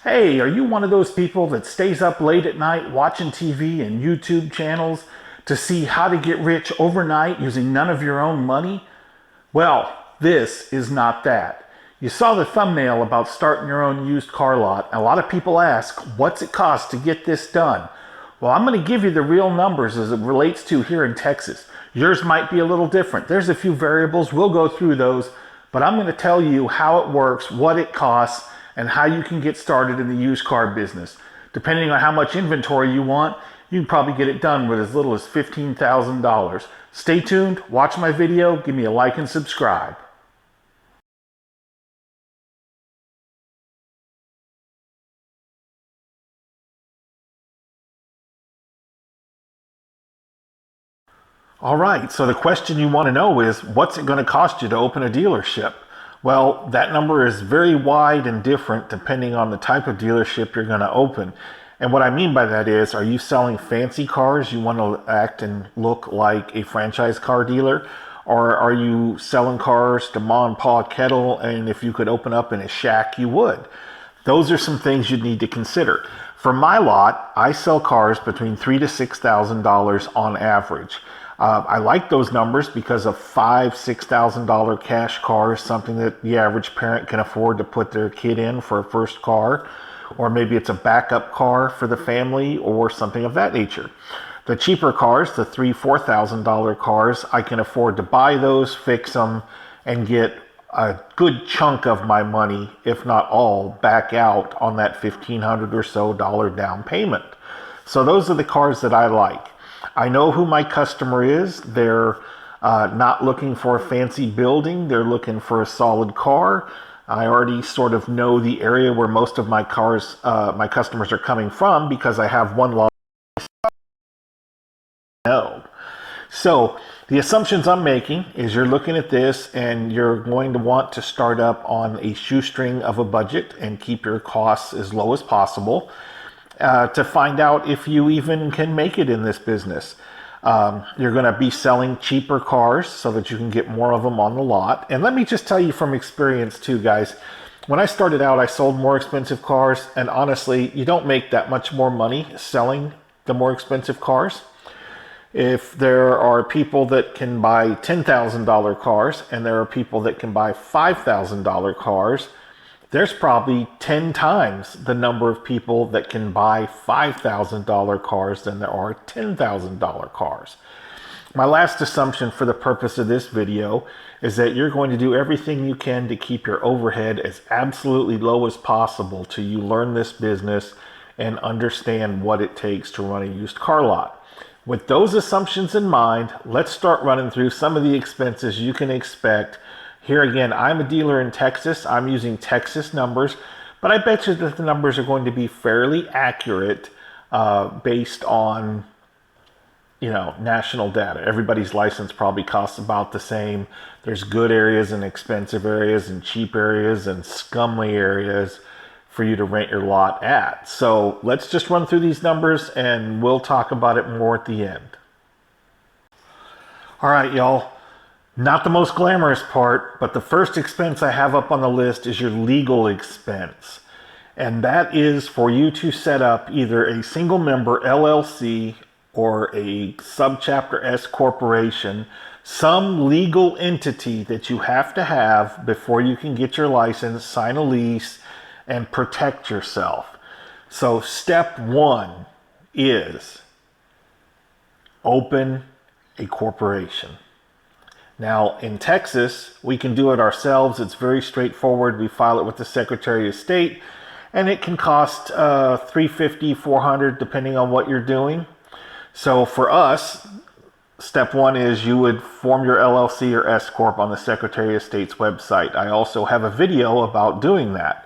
Hey, are you one of those people that stays up late at night watching TV and YouTube channels to see how to get rich overnight using none of your own money? Well, this is not that. You saw the thumbnail about starting your own used car lot. A lot of people ask, what's it cost to get this done? Well, I'm going to give you the real numbers as it relates to here in Texas. Yours might be a little different. There's a few variables. We'll go through those, but I'm going to tell you how it works, what it costs, and how you can get started in the used car business. Depending on how much inventory you want, you can probably get it done with as little as $15,000. Stay tuned, watch my video, give me a like and subscribe. All right, so the question you want to know is, what's it going to cost you to open a dealership? Well, that number is very wide and different depending on the type of dealership you're going to open. And what I mean by that is, are you selling fancy cars? You want to act and look like a franchise car dealer? Or are you selling cars to Ma and Pa Kettle, and if you could open up in a shack, you would? Those are some things you'd need to consider. For my lot, I sell cars between $3,000 to $6,000 on average. I like those numbers because a $5,000, $6,000 cash car is something that the average parent can afford to put their kid in for a first car, or maybe it's a backup car for the family or something of that nature. The cheaper cars, the $3,000, $4,000 cars, I can afford to buy those, fix them, and get a good chunk of my money, if not all, back out on that $1,500 or so down payment. So those are the cars that I like. I know who my customer is. They're not looking for a fancy building. They're looking for a solid car. I already sort of know the area where most of my customers are coming from because I have one lot. No. So the assumptions I'm making is you're looking at this and you're going to want to start up on a shoestring of a budget and keep your costs as low as possible. To find out if you even can make it in this business. You're going to be selling cheaper cars so that you can get more of them on the lot. And let me just tell you from experience too, guys. When I started out, I sold more expensive cars, and honestly, you don't make that much more money selling the more expensive cars. If there are people that can buy $10,000 cars and there are people that can buy $5,000 cars, there's probably 10 times the number of people that can buy $5,000 cars than there are $10,000 cars. My last assumption for the purpose of this video is that you're going to do everything you can to keep your overhead as absolutely low as possible till you learn this business and understand what it takes to run a used car lot. With those assumptions in mind, let's start running through some of the expenses you can expect. Here again, I'm a dealer in Texas. I'm using Texas numbers, but I bet you that the numbers are going to be fairly accurate based on, national data. Everybody's license probably costs about the same. There's good areas and expensive areas and cheap areas and scummy areas for you to rent your lot at. So let's just run through these numbers and we'll talk about it more at the end. All right, y'all. Not the most glamorous part, but the first expense I have up on the list is your legal expense. And that is for you to set up either a single member LLC or a subchapter S corporation, some legal entity that you have to have before you can get your license, sign a lease, and protect yourself. So step one is open a corporation. Now, in Texas, we can do it ourselves. It's very straightforward. We file it with the Secretary of State, and it can cost $350, $400, depending on what you're doing. So for us, step one is you would form your LLC or S Corp on the Secretary of State's website. I also have a video about doing that.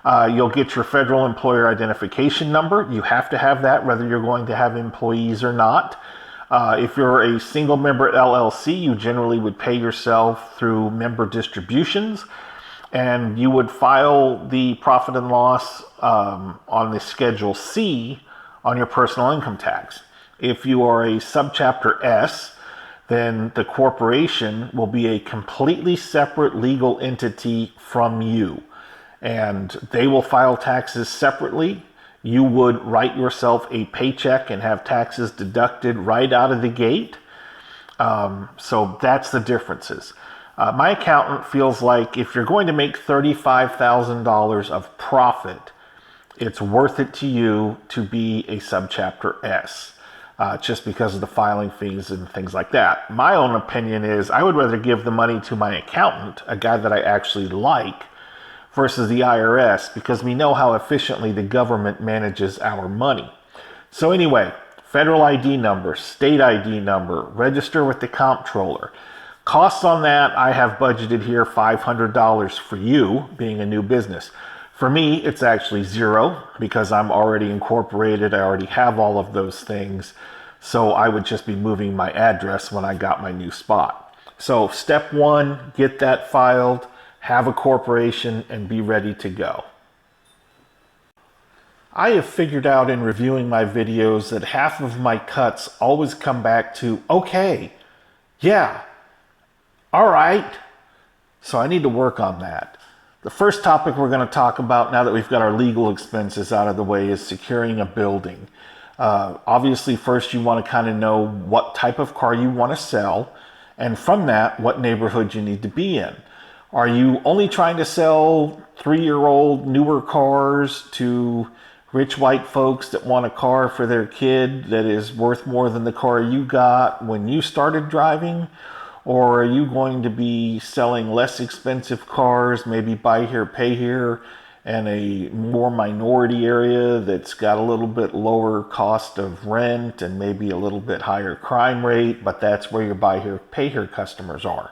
You'll get your federal employer identification number. You have to have that whether you're going to have employees or not. If you're a single member LLC, you generally would pay yourself through member distributions, and you would file the profit and loss on the Schedule C on your personal income tax. If you are a subchapter S, then the corporation will be a completely separate legal entity from you. and they will file taxes separately. You would write yourself a paycheck and have taxes deducted right out of the gate. So that's the differences. My accountant feels like if you're going to make $35,000 of profit, it's worth it to you to be a subchapter S, just because of the filing fees and things like that. My own opinion is I would rather give the money to my accountant, a guy that I actually like, versus the IRS, because we know how efficiently the government manages our money. So anyway, federal ID number, state ID number, register with the comptroller. Costs on that, I have budgeted here $500 for you, being a new business. For me, it's actually zero because I'm already incorporated. I already have all of those things. So I would just be moving my address when I got my new spot. So step one, get that filed, have a corporation, and be ready to go. I have figured out in reviewing my videos that half of my cuts always come back to, okay, yeah, all right. So I need to work on that. The first topic we're going to talk about now that we've got our legal expenses out of the way is securing a building. Obviously, first you want to kind of know what type of car you want to sell, and from that, what neighborhood you need to be in. Are you only trying to sell 3-year-old newer cars to rich white folks that want a car for their kid that is worth more than the car you got when you started driving? Or are you going to be selling less expensive cars, maybe buy here, pay here, and a more minority area that's got a little bit lower cost of rent and maybe a little bit higher crime rate, but that's where your buy here, pay here customers are?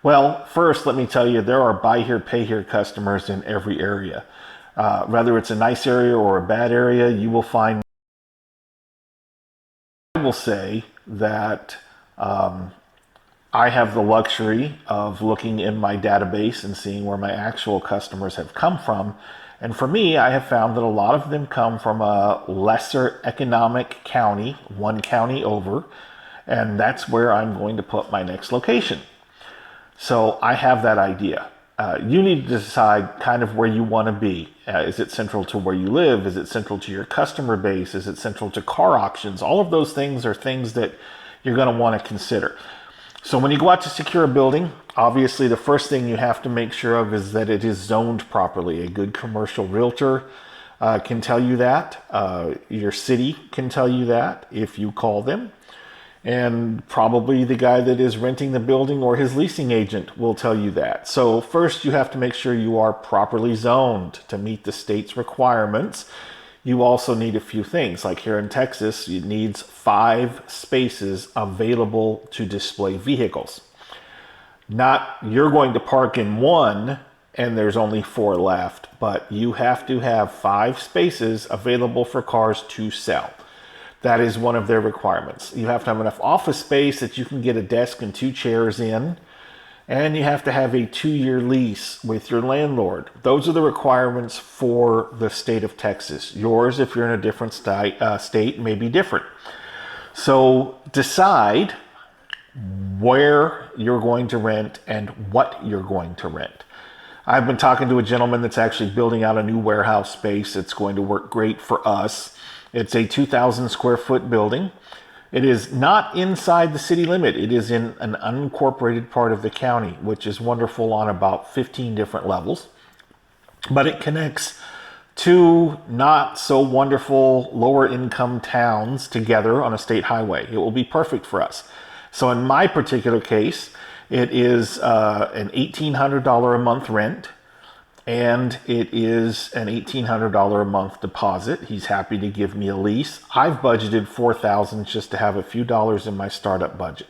Well, first, let me tell you, there are buy here, pay here customers in every area. Whether it's a nice area or a bad area, you will find. I will say that I have the luxury of looking in my database and seeing where my actual customers have come from. And for me, I have found that a lot of them come from a lesser economic county, one county over, and that's where I'm going to put my next location. So I have that idea. You need to decide kind of where you want to be. Is it central to where you live? Is it central to your customer base? Is it central to car auctions? All of those things are things that you're going to want to consider. So when you go out to secure a building, obviously the first thing you have to make sure of is that it is zoned properly. A good commercial realtor can tell you that. Your city can tell you that if you call them. And probably the guy that is renting the building or his leasing agent will tell you that. So first you have to make sure you are properly zoned to meet the state's requirements. You also need a few things, like here in Texas, it needs 5 spaces available to display vehicles. Not you're going to park in one and there's only 4 left, but you have to have 5 spaces available for cars to sell. That is one of their requirements. You have to have enough office space that you can get a desk and 2 chairs in. And you have to have a 2-year lease with your landlord. Those are the requirements for the state of Texas. Yours, if you're in a different state, may be different. So decide where you're going to rent and what you're going to rent. I've been talking to a gentleman that's actually building out a new warehouse space. It's going to work great for us. It's a 2,000 square foot building. It is not inside the city limit. It is in an unincorporated part of the county, which is wonderful on about 15 different levels. But it connects 2 not so wonderful lower income towns together on a state highway. It will be perfect for us. So in my particular case, it is an $1,800 a month rent. And it is an $1,800 a month deposit. He's happy to give me a lease. I've budgeted $4,000 just to have a few dollars in my startup budget.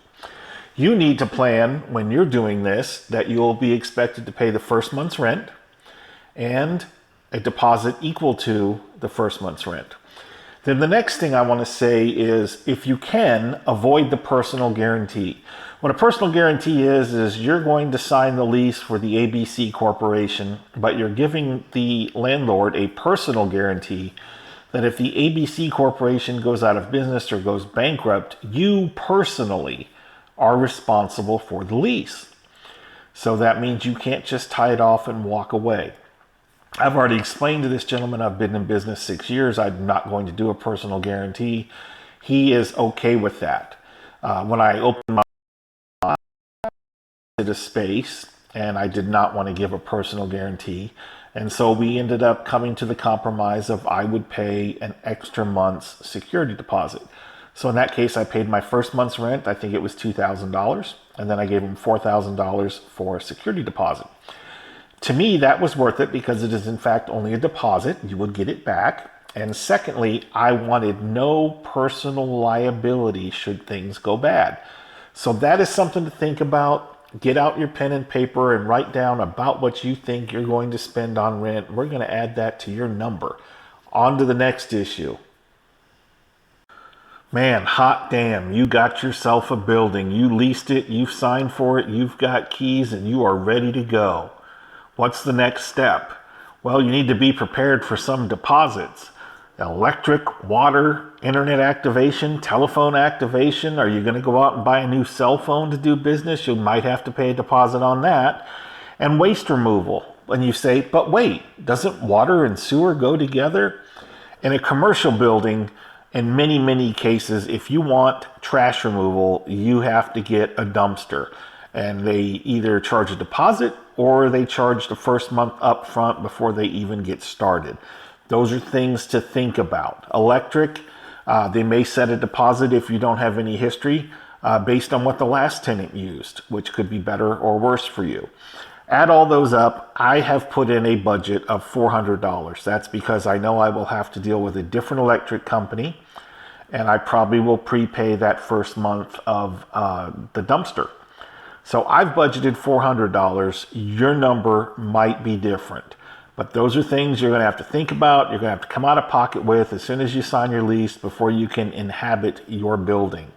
You need to plan when you're doing this that you'll be expected to pay the first month's rent and a deposit equal to the first month's rent. Then the next thing I want to say is, if you can, avoid the personal guarantee. What a personal guarantee is you're going to sign the lease for the ABC Corporation, but you're giving the landlord a personal guarantee that if the ABC Corporation goes out of business or goes bankrupt, you personally are responsible for the lease. So that means you can't just tie it off and walk away. I've already explained to this gentleman I've been in business 6 years. I'm not going to do a personal guarantee. He is okay with that. When I opened a space and I did not want to give a personal guarantee. And so we ended up coming to the compromise of I would pay an extra month's security deposit. So in that case, I paid my first month's rent. I think it was $2,000. And then I gave him $4,000 for a security deposit. To me, that was worth it because it is in fact only a deposit. You would get it back. And secondly, I wanted no personal liability should things go bad. So that is something to think about. Get out your pen and paper and write down about what you think you're going to spend on rent. We're going to add that to your number. On to the next issue. Man, hot damn, you got yourself a building. You leased it, you've signed for it, you've got keys, and you are ready to go. What's the next step? Well, you need to be prepared for some deposits. Electric, water, internet activation, telephone activation. Are you going to go out and buy a new cell phone to do business? You might have to pay a deposit on that. And waste removal. And you say, but wait, doesn't water and sewer go together? In a commercial building, in many, many cases, if you want trash removal, you have to get a dumpster. And they either charge a deposit or they charge the first month up front before they even get started. Those are things to think about. Electric, they may set a deposit if you don't have any history based on what the last tenant used, which could be better or worse for you. Add all those up. I have put in a budget of $400. That's because I know I will have to deal with a different electric company, and I probably will prepay that first month of the dumpster. So I've budgeted $400. Your number might be different. But those are things you're going to have to think about. You're going to have to come out of pocket with as soon as you sign your lease before you can inhabit your building.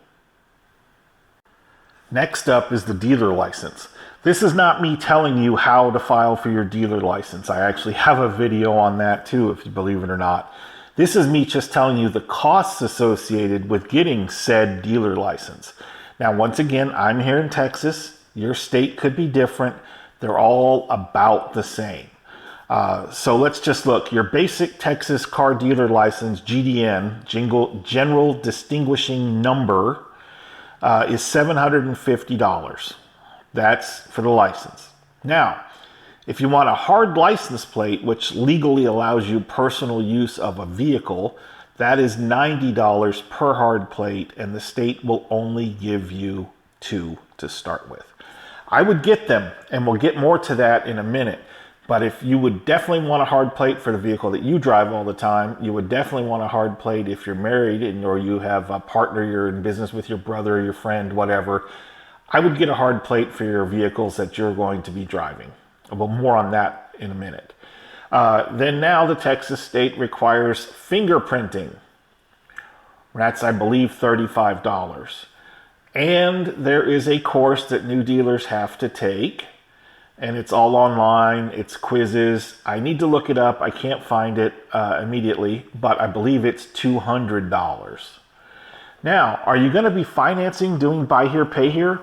Next up is the dealer license. This is not me telling you how to file for your dealer license. I actually have a video on that too, if you believe it or not. This is me just telling you the costs associated with getting said dealer license. Now, once again, I'm here in Texas. Your state could be different. They're all about the same. So let's just look. Your basic Texas car dealer license, GDN, General Distinguishing Number, is $750. That's for the license. Now, if you want a hard license plate, which legally allows you personal use of a vehicle, that is $90 per hard plate, and the state will only give you 2 to start with. I would get them, and we'll get more to that in a minute. But if you would definitely want a hard plate for the vehicle that you drive all the time, you would definitely want a hard plate if you're married or you have a partner, you're in business with your brother, your friend, whatever. I would get a hard plate for your vehicles that you're going to be driving. Well, more on that in a minute. Then now the Texas state requires fingerprinting. That's, I believe, $35. And there is a course that new dealers have to take. And it's all online, it's quizzes. I need to look it up. I can't find it immediately, but I believe it's $200. Now, are you going to be financing, doing buy here, pay here?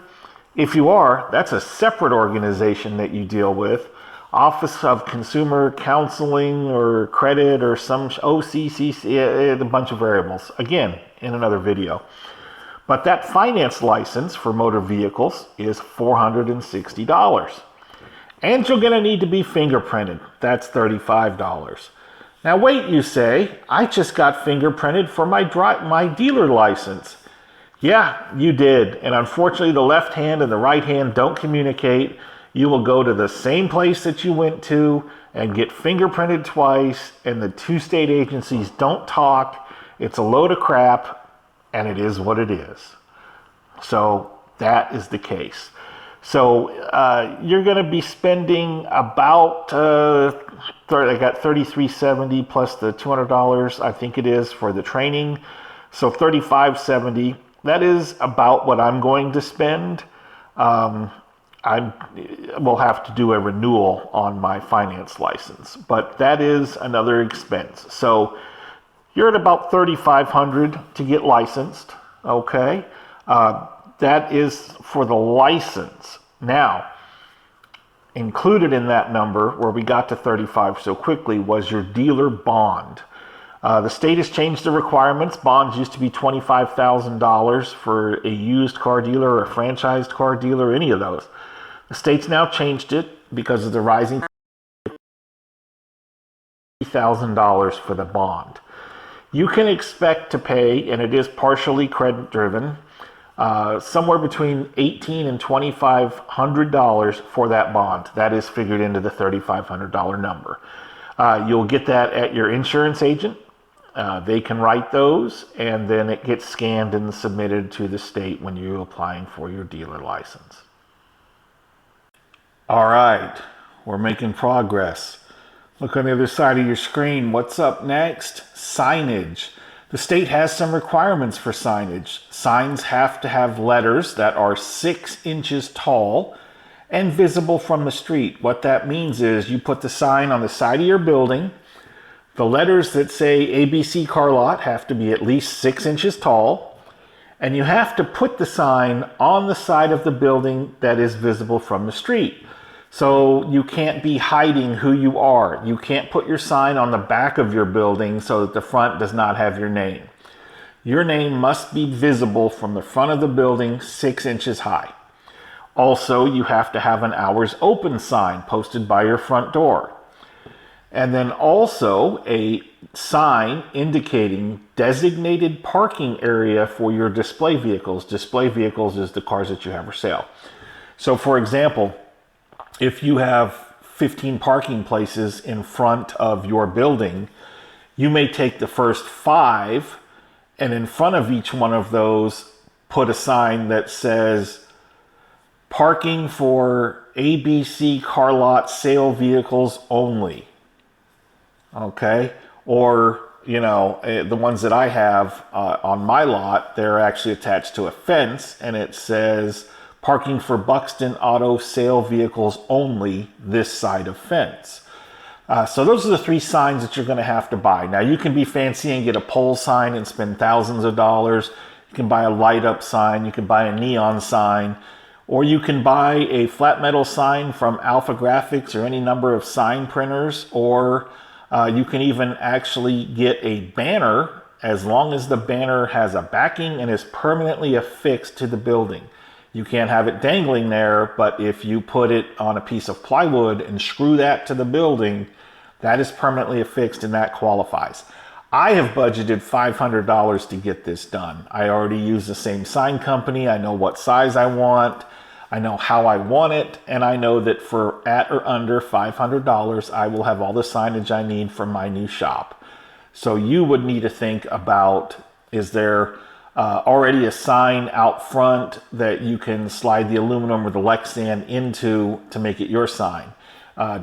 If you are, that's a separate organization that you deal with. Office of Consumer Counseling or Credit or some OCCC, a bunch of variables. Again, in another video. But that finance license for motor vehicles is $460. And you're going to need to be fingerprinted. That's $35. Now wait, you say, I just got fingerprinted for my dealer license. Yeah, you did. And unfortunately, the left hand and the right hand don't communicate. You will go to the same place that you went to and get fingerprinted twice, and the 2 state agencies don't talk. It's a load of crap, and it is what it is. So that is the case. So you're going to be spending about, I got $33.70 plus the $200, I think it is, for the training. So $35.70. That is about what I'm going to spend. I will have to do a renewal on my finance license, but that is another expense. So you're at about $3,500 to get licensed. Okay. That is for the license. Now, included in that number, where we got to 35 so quickly, was your dealer bond. The state has changed the requirements. Bonds used to be $25,000 for a used car dealer or a franchised car dealer, any of those. The state's now changed it because of the rising $1,000 for the bond. You can expect to pay, and it is partially credit driven, somewhere between $1,800 and $2,500 for that bond. That is figured into the $3,500 number. You'll get that at your insurance agent. They can write those, and then it gets scanned and submitted to the state when you're applying for your dealer license. All right, we're making progress. Look on the other side of your screen. What's up next? Signage. The state has some requirements for signage. Signs have to have letters that are 6 inches tall and visible from the street. What that means is you put the sign on the side of your building. The letters that say ABC Car Lot have to be at least 6 inches tall, and you have to put the sign on the side of the building that is visible from the street. So you can't be hiding who you are. You can't put your sign on the back of your building so that the front does not have your name. Your name must be visible from the front of the building 6 inches high. Also, you have to have an hours open sign posted by your front door. And then also a sign indicating designated parking area for your display vehicles. Display vehicles is the cars that you have for sale. So for example, if you have 15 parking places in front of your building, you may take the first 5 and in front of each one of those put a sign that says parking for ABC Car Lot sale vehicles only. Okay? Or, the ones that I have on my lot, they're actually attached to a fence and it says parking for Buxton Auto sale vehicles only, this side of fence. So those are the 3 signs that you're going to have to buy. Now you can be fancy and get a pole sign and spend thousands of dollars. You can buy a light up sign. You can buy a neon sign. Or you can buy a flat metal sign from Alpha Graphics or any number of sign printers. Or you can even actually get a banner as long as the banner has a backing and is permanently affixed to the building. You can't have it dangling there, but if you put it on a piece of plywood and screw that to the building, that is permanently affixed and that qualifies. I have budgeted $500 to get this done. I already use the same sign company. I know what size I want. I know how I want it. And I know that for at or under $500, I will have all the signage I need for my new shop. So you would need to think about, is there already a sign out front that you can slide the aluminum or the Lexan into to make it your sign?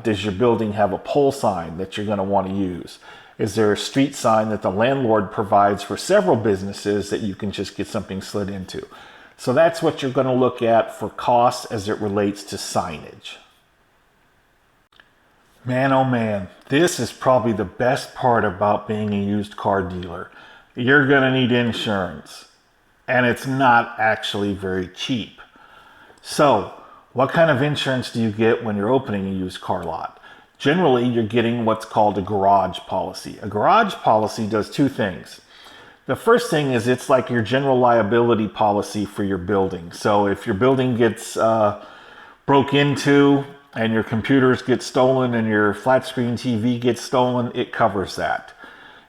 Does your building have a pole sign that you're going to want to use? Is there a street sign that the landlord provides for several businesses that you can just get something slid into? So that's what you're going to look at for costs as it relates to signage. Man, oh man, this is probably the best part about being a used car dealer. You're going to need insurance, and it's not actually very cheap. So, what kind of insurance do you get when you're opening a used car lot? Generally, you're getting what's called a garage policy. A garage policy does 2 things. The first thing is it's like your general liability policy for your building. So if your building gets broke into and your computers get stolen and your flat screen TV gets stolen, it covers that.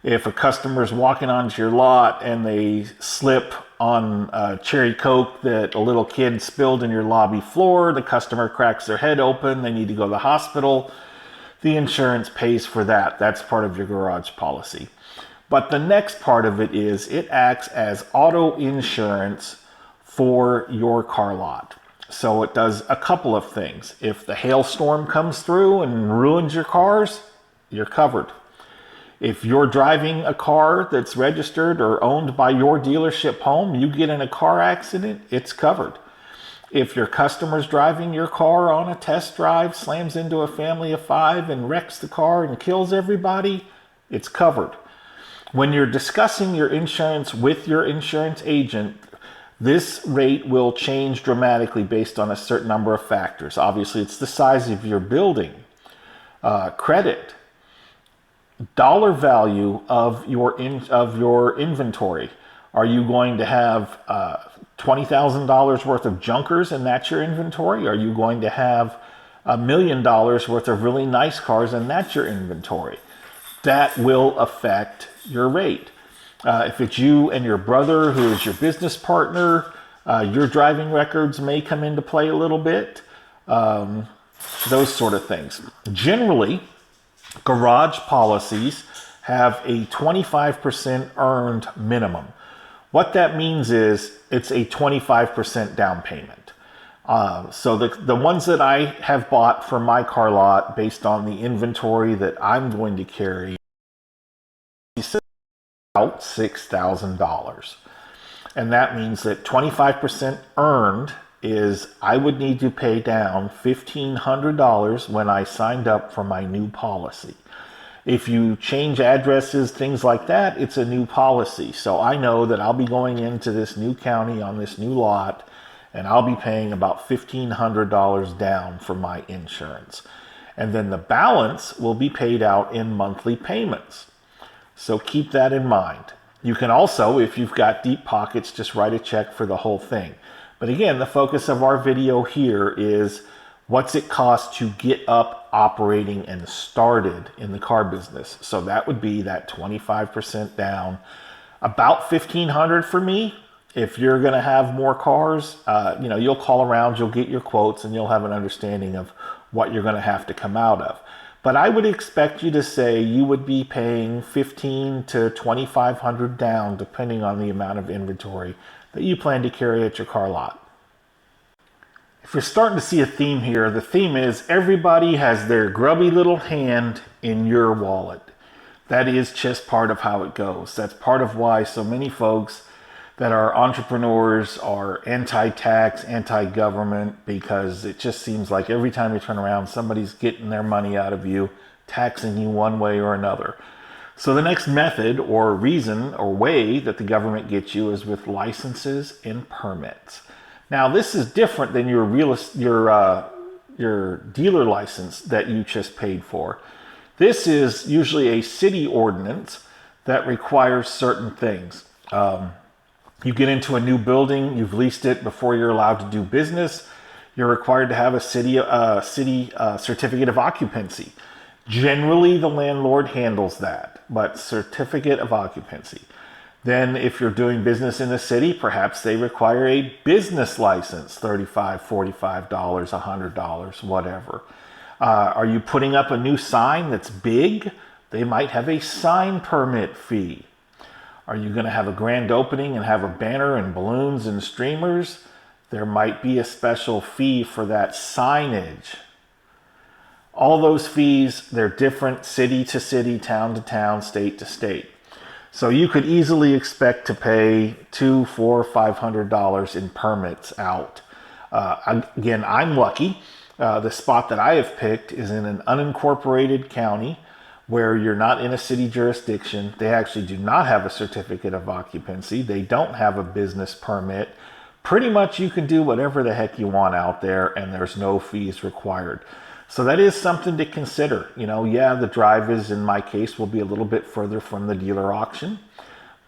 If a customer's walking onto your lot and they slip on a cherry Coke that a little kid spilled in your lobby floor, the customer cracks their head open, they need to go to the hospital, the insurance pays for that. That's part of your garage policy. But the next part of it is it acts as auto insurance for your car lot. So it does a couple of things. If the hailstorm comes through and ruins your cars, you're covered. If you're driving a car that's registered or owned by your dealership home, you get in a car accident, it's covered. If your customer's driving your car on a test drive, slams into a family of 5 and wrecks the car and kills everybody, it's covered. When you're discussing your insurance with your insurance agent, This rate will change dramatically based on a certain number of factors. Obviously, it's the size of your building, credit, dollar value of your inventory. Are you going to have $20,000 worth of junkers and that's your inventory? Are you going to have $1 million worth of really nice cars and that's your inventory? That will affect your rate. If it's you and your brother who is your business partner, your driving records may come into play a little bit. Those sort of things. Generally, garage policies have a 25% earned minimum. What that means is it's a 25% down payment. So the ones that I have bought for my car lot based on the inventory that I'm going to carry is about $6,000. And that means that 25% earned is I would need to pay down $1,500 when I signed up for my new policy. If you change addresses, things like that, it's a new policy. So I know that I'll be going into this new county on this new lot, and I'll be paying about $1,500 down for my insurance. And then the balance will be paid out in monthly payments. So keep that in mind. You can also, if you've got deep pockets, just write a check for the whole thing. But again, the focus of our video here is what's it cost to get up, operating, and started in the car business. So that would be that 25% down, about $1,500 for me. If you're going to have more cars, you'll call around, you'll get your quotes, and you'll have an understanding of what you're going to have to come out of. But I would expect you to say you would be paying $1,500 to $2,500 down, depending on the amount of inventory that you plan to carry at your car lot. If you're starting to see a theme here, the theme is everybody has their grubby little hand in your wallet. That is just part of how it goes. That's part of why so many folks that are entrepreneurs are anti-tax, anti-government, because it just seems like every time you turn around, somebody's getting their money out of you, taxing you one way or another. So the next method or reason or way that the government gets you is with licenses and permits. Now, this is different than your dealer license that you just paid for. This is usually a city ordinance that requires certain things. You get into a new building, you've leased it before you're allowed to do business. You're required to have a city certificate of occupancy. Generally, the landlord handles that, but certificate of occupancy. Then if you're doing business in the city, perhaps they require a business license, $35, $45, $100, whatever. Are you putting up a new sign that's big? They might have a sign permit fee. Are you going to have a grand opening and have a banner and balloons and streamers? There might be a special fee for that signage. All those fees, they're different city to city, town to town, state to state. So you could easily expect to pay $200, $400, $500 in permits out. Again, I'm lucky. The spot that I have picked is in an unincorporated county where you're not in a city jurisdiction. They actually do not have a certificate of occupancy. They don't have a business permit. Pretty much you can do whatever the heck you want out there, and there's no fees required. So that is something to consider. Yeah, the drive is, in my case, will be a little bit further from the dealer auction.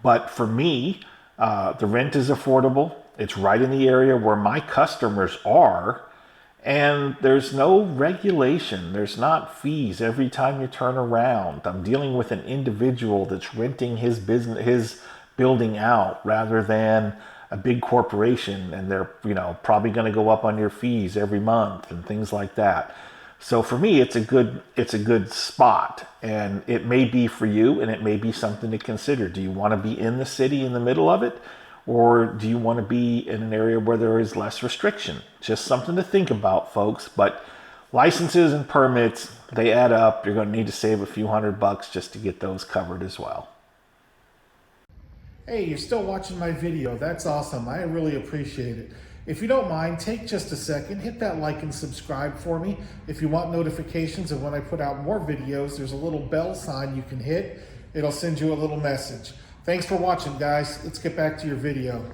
But for me, the rent is affordable. It's right in the area where my customers are. And there's no regulation. There's not fees every time you turn around. I'm dealing with an individual that's renting his building out rather than a big corporation, and they're probably going to go up on your fees every month and things like that. So for me, it's a good spot, and it may be for you, and it may be something to consider. Do you want to be in the city in the middle of it? Or do you want to be in an area where there is less restriction? Just something to think about, folks. But licenses and permits, they add up. You're going to need to save a few $100 just to get those covered as well. Hey, you're still watching my video. That's awesome. I really appreciate it. If you don't mind, take just a second, hit that like and subscribe for me. If you want notifications of when I put out more videos, there's a little bell sign you can hit. It'll send you a little message. Thanks for watching, guys. Let's get back to your video.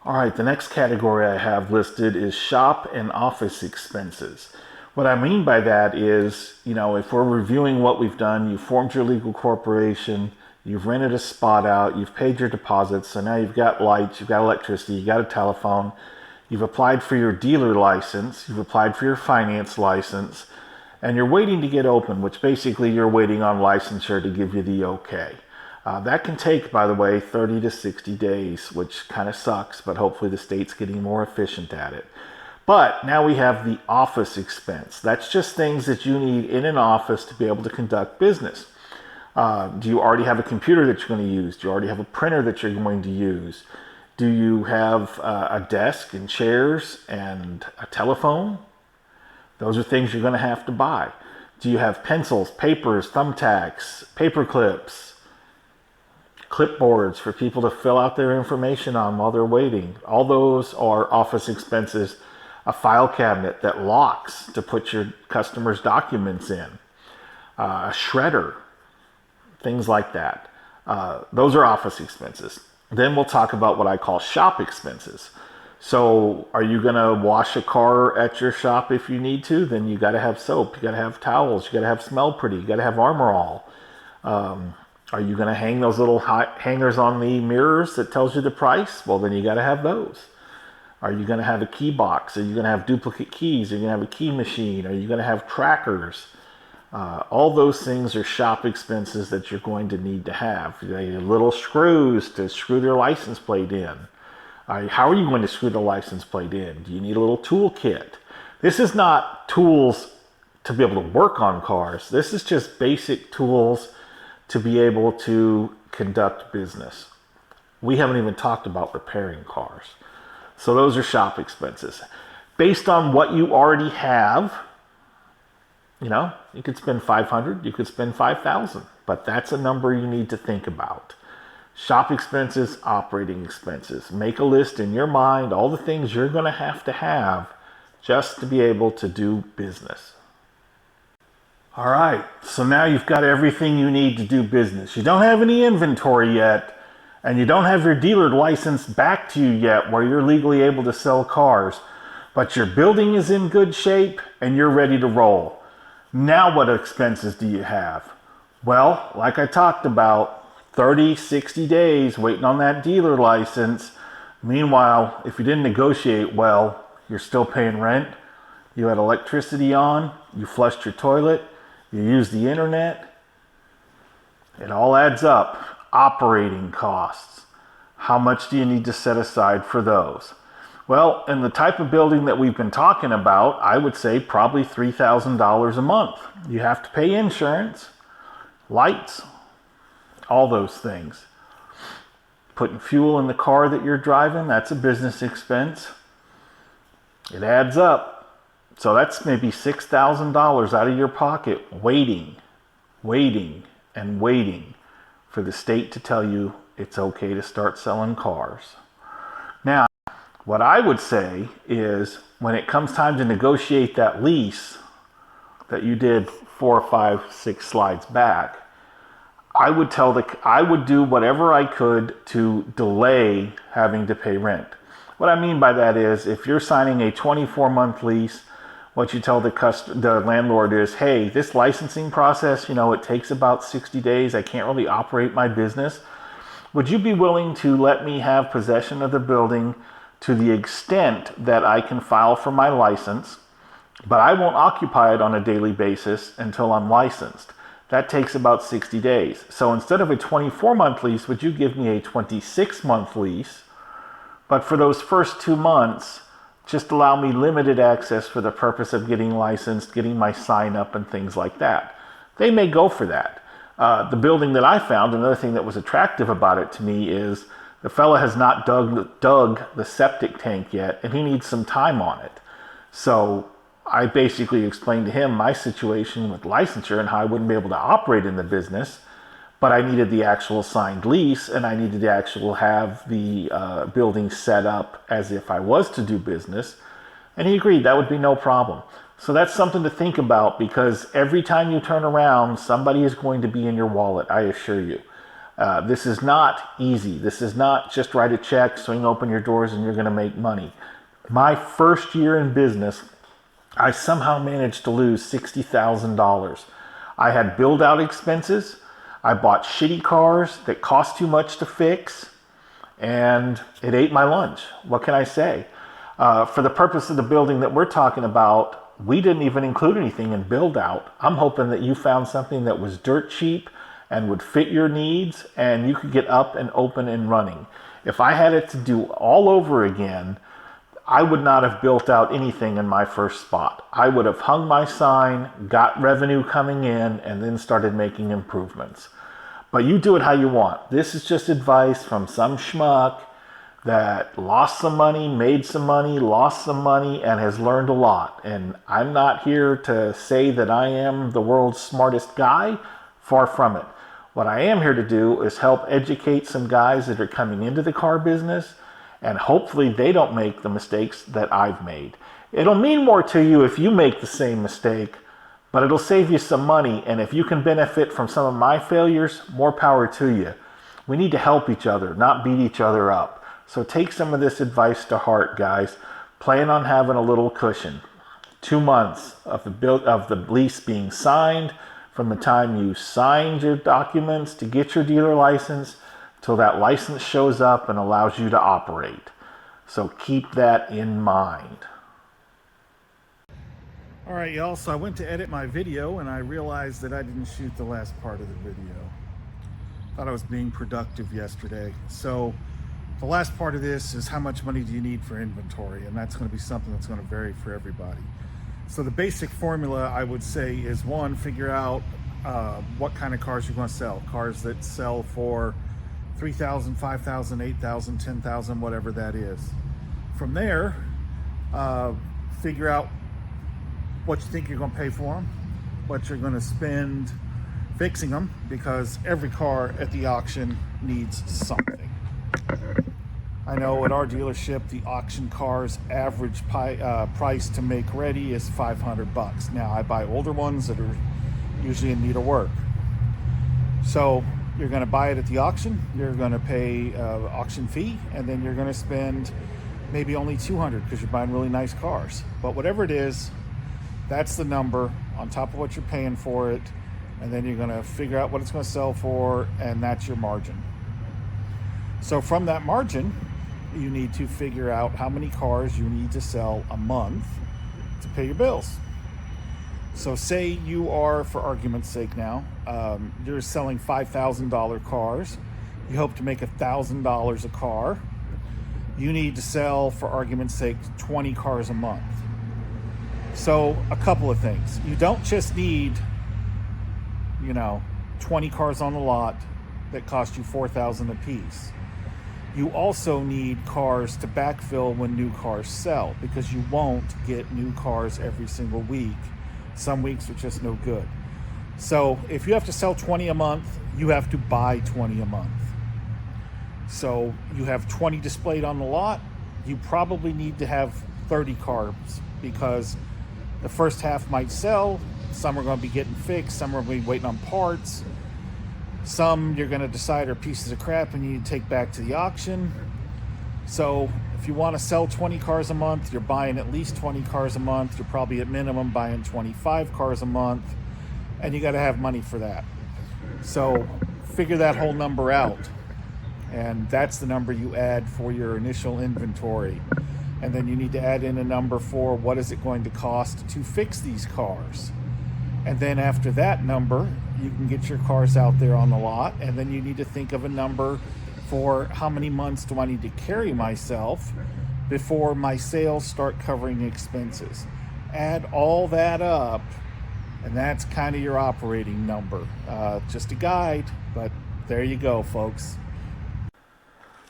All right, the next category I have listed is shop and office expenses. What I mean by that is, if we're reviewing what we've done, you formed your legal corporation, you've rented a spot out, you've paid your deposits, so now you've got lights, you've got electricity, you've got a telephone, you've applied for your dealer license, you've applied for your finance license, and you're waiting to get open, which basically you're waiting on licensure to give you the okay. That can take, by the way, 30 to 60 days, which kind of sucks, but hopefully the state's getting more efficient at it. But now we have the office expense. That's just things that you need in an office to be able to conduct business. Do you already have a computer that you're going to use? Do you already have a printer that you're going to use? Do you have a desk and chairs and a telephone? Those are things you're going to have to buy. Do you have pencils, papers, thumbtacks, paper clips, clipboards for people to fill out their information on while they're waiting? All those are office expenses. A file cabinet that locks to put your customers' documents in, a shredder, things like that. Those are office expenses. Then we'll talk about what I call shop expenses. So are you going to wash a car at your shop if you need to? Then you got to have soap, you got to have towels, you got to have Smell Pretty, you got to have Armor All. Are you going to hang those little hangers on the mirrors that tells you the price? Well, then you got to have those. Are you going to have a key box? Are you going to have duplicate keys? Are you going to have a key machine? Are you going to have trackers? All those things are shop expenses that you're going to need to have. You need little screws to screw their license plate in. How are you going to screw the license plate in? Do you need a little tool kit? This is not tools to be able to work on cars. This is just basic tools to be able to conduct business. We haven't even talked about repairing cars. So those are shop expenses. Based on what you already have, you could spend $500, you could spend $5,000, but that's a number you need to think about. Shop expenses, operating expenses. Make a list in your mind, all the things you're going to have just to be able to do business. All right, so now you've got everything you need to do business. You don't have any inventory yet, and you don't have your dealer license back to you yet where you're legally able to sell cars, but your building is in good shape and you're ready to roll. Now what expenses do you have? Well, like I talked about, 30, 60 days waiting on that dealer license. Meanwhile, if you didn't negotiate well, you're still paying rent. You had electricity on, you flushed your toilet, you used the internet. It all adds up. Operating costs. How much do you need to set aside for those? Well, in the type of building that we've been talking about, I would say probably $3,000 a month. You have to pay insurance, lights, all those things. Putting fuel in the car that you're driving, that's a business expense. It adds up. So that's maybe $6,000 out of your pocket waiting for the state to tell you it's okay to start selling cars. Now, what I would say is when it comes time to negotiate that lease that you did 4, 5, 6 slides back, I would do whatever I could to delay having to pay rent. What I mean by that is if you're signing a 24-month lease, what you tell the landlord is, hey, this licensing process, it takes about 60 days. I can't really operate my business. Would you be willing to let me have possession of the building to the extent that I can file for my license, but I won't occupy it on a daily basis until I'm licensed? That takes about 60 days. So instead of a 24-month lease, would you give me a 26-month lease? But for those first 2 months, just allow me limited access for the purpose of getting licensed, getting my sign up and things like that. They may go for that. The building that I found, another thing that was attractive about it to me is the fella has not dug the septic tank yet, and he needs some time on it. So I basically explained to him my situation with licensure and how I wouldn't be able to operate in the business, but I needed the actual signed lease, and I needed to actually have the building set up as if I was to do business. And he agreed that would be no problem. So that's something to think about, because every time you turn around, somebody is going to be in your wallet, I assure you. This is not easy. This is not just write a check, swing open your doors, and you're going to make money. My first year in business, I somehow managed to lose $60,000. I had build out expenses. I bought shitty cars that cost too much to fix, and it ate my lunch. What can I say? For the purpose of the building that we're talking about, we didn't even include anything in build out. I'm hoping that you found something that was dirt cheap and would fit your needs, and you could get up and open and running. If I had it to do all over again, I would not have built out anything in my first spot. I would have hung my sign, got revenue coming in, and then started making improvements. But you do it how you want. This is just advice from some schmuck that lost some money, made some money, lost some money, and has learned a lot. And I'm not here to say that I am the world's smartest guy. Far from it. What I am here to do is help educate some guys that are coming into the car business, and hopefully they don't make the mistakes that I've made. It'll mean more to you if you make the same mistake, but it'll save you some money. And if you can benefit from some of my failures, more power to you. We need to help each other, not beat each other up. So take some of this advice to heart, guys. Plan on having a little cushion. 2 months of the lease being signed, from the time you signed your documents to get your dealer license till that license shows up and allows you to operate. So keep that in mind. All right, y'all, so I went to edit my video and I realized that I didn't shoot the last part of the video. Thought I was being productive yesterday. So the last part of this is how much money do you need for inventory, and that's going to be something that's going to vary for everybody. So the basic formula, I would say, is one, figure out what kind of cars you're going to sell. Cars that sell for $3,000, $5,000, $8,000, $10,000, whatever that is. From there, figure out what you think you're going to pay for them, what you're going to spend fixing them, because every car at the auction needs something. I know at our dealership, the auction car's average price to make ready is $500. Now, I buy older ones that are usually in need of work. So you're going to buy it at the auction, you're going to pay auction fee, and then you're going to spend maybe only $200 because you're buying really nice cars. But whatever it is, that's the number on top of what you're paying for it, and then you're going to figure out what it's going to sell for, and that's your margin. So from that margin, you need to figure out how many cars you need to sell a month to pay your bills. So say you are, for argument's sake now, you're selling $5,000 cars. You hope to make $1,000 a car. You need to sell, for argument's sake, 20 cars a month. So a couple of things. You don't just need, 20 cars on the lot that cost you $4,000 a piece. You also need cars to backfill when new cars sell, because you won't get new cars every single week. Some weeks are just no good. So if you have to sell 20 a month, you have to buy 20 a month. So you have 20 displayed on the lot. You probably need to have 30 cars, because the first half might sell. Some are going to be getting fixed. Some are going to be waiting on parts. Some you're going to decide are pieces of crap and you need to take back to the auction. So if you want to sell 20 cars a month, you're buying at least 20 cars a month. You're probably at minimum buying 25 cars a month, and you got to have money for that. So figure that whole number out, and that's the number you add for your initial inventory. And then you need to add in a number for what is it going to cost to fix these cars. And then after that number, you can get your cars out there on the lot, and then you need to think of a number for how many months do I need to carry myself before my sales start covering expenses. Add all that up, and that's kind of your operating number. Just a guide, but there you go, folks.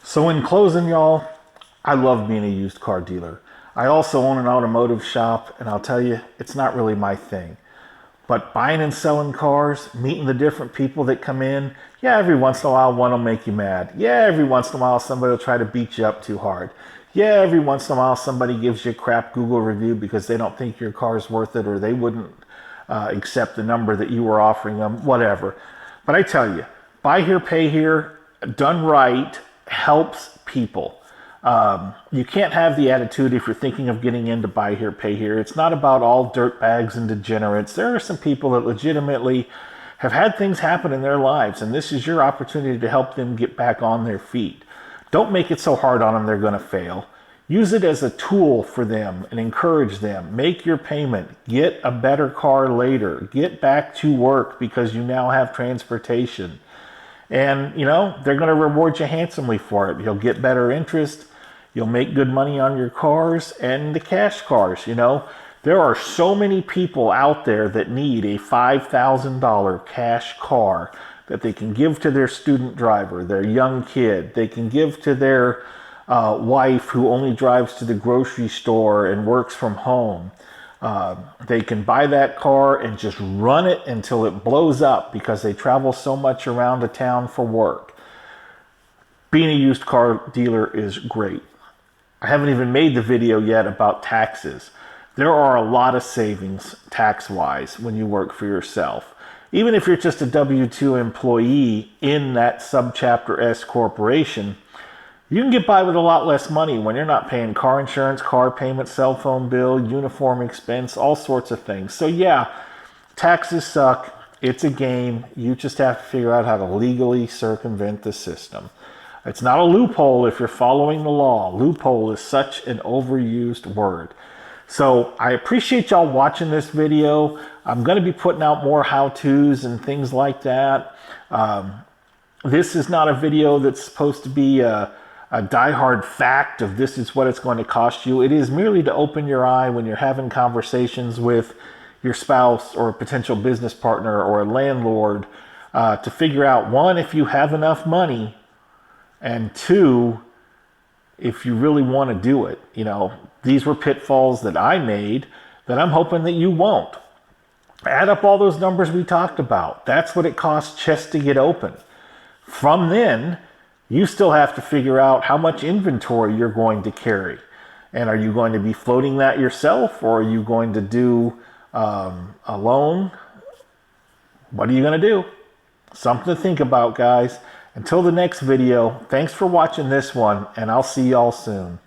So in closing, y'all, I love being a used car dealer. I also own an automotive shop, and I'll tell you, it's not really my thing. But buying and selling cars, meeting the different people that come in, yeah, every once in a while one will make you mad. Yeah, every once in a while somebody will try to beat you up too hard. Yeah, every once in a while somebody gives you a crap Google review because they don't think your car's worth it, or they wouldn't accept the number that you were offering them, whatever. But I tell you, Buy here, pay here, done right, helps people. You can't have the attitude if you're thinking of getting into buy here, pay here. It's not about all dirtbags and degenerates. There are some people that legitimately have had things happen in their lives, and this is your opportunity to help them get back on their feet. Don't make it so hard on them they're going to fail. Use it as a tool for them and encourage them. Make your payment. Get a better car later. Get back to work because you now have transportation. And, they're going to reward you handsomely for it. You'll get better interest. You'll make good money on your cars and the cash cars. There are so many people out there that need a $5,000 cash car that they can give to their student driver, their young kid. They can give to their wife who only drives to the grocery store and works from home. They can buy that car and just run it until it blows up because they travel so much around the town for work. Being a used car dealer is great. I haven't even made the video yet about taxes. There are a lot of savings tax-wise when you work for yourself. Even if you're just a W-2 employee in that subchapter S corporation, you can get by with a lot less money when you're not paying car insurance, car payment, cell phone bill, uniform expense, all sorts of things. So yeah, taxes suck. It's a game. You just have to figure out how to legally circumvent the system. It's not a loophole if you're following the law. Loophole is such an overused word. So I appreciate y'all watching this video. I'm going to be putting out more how-tos and things like that. This is not a video that's supposed to be a diehard fact of this is what it's going to cost you. It is merely to open your eye when you're having conversations with your spouse or a potential business partner or a landlord to figure out, one, if you have enough money, and two, if you really want to do it. These were pitfalls that I made that I'm hoping that you won't. Add up all those numbers we talked about. That's what it costs just to get open. From then, you still have to figure out how much inventory you're going to carry. And are you going to be floating that yourself, or are you going to do a loan? What are you going to do? Something to think about, guys. Until the next video, thanks for watching this one, and I'll see y'all soon.